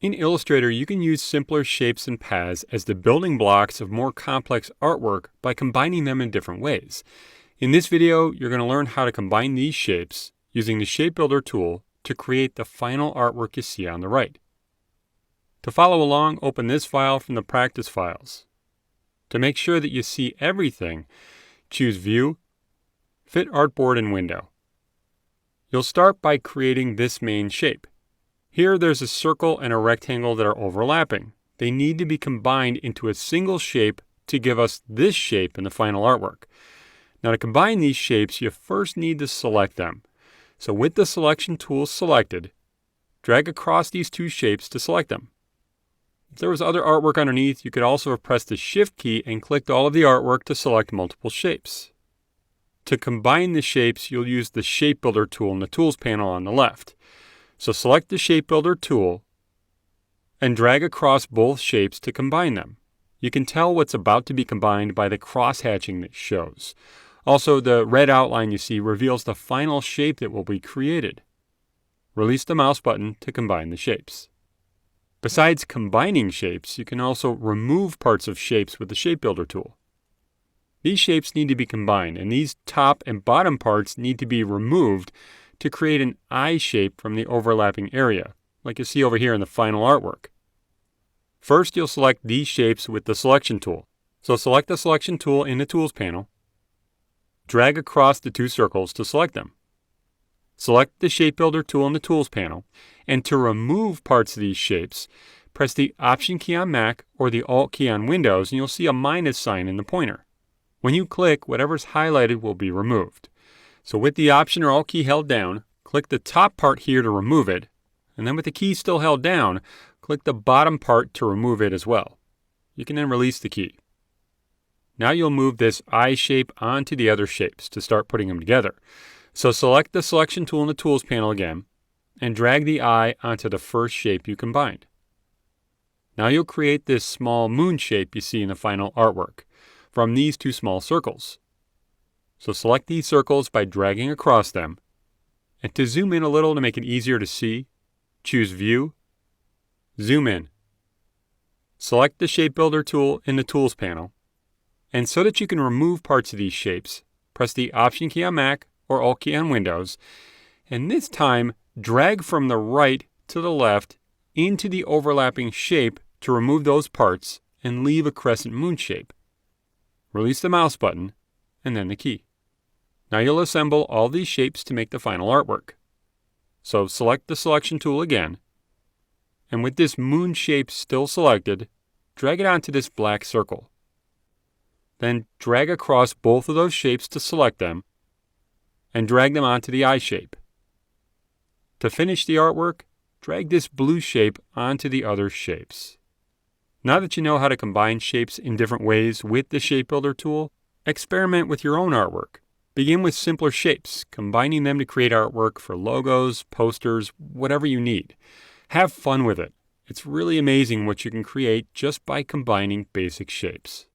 In Illustrator, you can use simpler shapes and paths as the building blocks of more complex artwork by combining them in different ways. In this video, you're going to learn how to combine these shapes using the Shape Builder tool to create the final artwork you see on the right. To follow along, open this file from the practice files. To make sure that you see everything, choose View, Fit Artboard and Window. You'll start by creating this main shape. Here there's a circle and a rectangle that are overlapping. They need to be combined into a single shape to give us this shape in the final artwork. Now to combine these shapes, you first need to select them. So with the selection tool selected, drag across these two shapes to select them. If there was other artwork underneath, you could also have pressed the Shift key and clicked all of the artwork to select multiple shapes. To combine the shapes, you'll use the Shape Builder tool in the Tools panel on the left. So select the Shape Builder tool and drag across both shapes to combine them. You can tell what's about to be combined by the cross-hatching that shows. Also, the red outline you see reveals the final shape that will be created. Release the mouse button to combine the shapes. Besides combining shapes, you can also remove parts of shapes with the Shape Builder tool. These shapes need to be combined, and these top and bottom parts need to be removed to create an eye shape from the overlapping area, like you see over here in the final artwork. First, you'll select these shapes with the Selection tool. So select the Selection tool in the Tools panel. Drag across the two circles to select them. Select the Shape Builder tool in the Tools panel, and to remove parts of these shapes, press the Option key on Mac or the Alt key on Windows, and you'll see a minus sign in the pointer. When you click, whatever's highlighted will be removed. So with the Option or Alt key held down, click the top part here to remove it, and then with the key still held down, click the bottom part to remove it as well. You can then release the key. Now you'll move this eye shape onto the other shapes to start putting them together. So select the Selection tool in the Tools panel again, and drag the eye onto the first shape you combined. Now you'll create this small moon shape you see in the final artwork from these two small circles. So select these circles by dragging across them, and to zoom in a little to make it easier to see, choose View, Zoom in. Select the Shape Builder tool in the Tools panel, and so that you can remove parts of these shapes, press the Option key on Mac or Alt key on Windows, and this time drag from the right to the left into the overlapping shape to remove those parts and leave a crescent moon shape. Release the mouse button and then the key. Now you'll assemble all these shapes to make the final artwork. So select the Selection tool again, and with this moon shape still selected, drag it onto this black circle. Then drag across both of those shapes to select them, and drag them onto the eye shape. To finish the artwork, drag this blue shape onto the other shapes. Now that you know how to combine shapes in different ways with the Shape Builder tool, experiment with your own artwork. Begin with simpler shapes, combining them to create artwork for logos, posters, whatever you need. Have fun with it. It's really amazing what you can create just by combining basic shapes.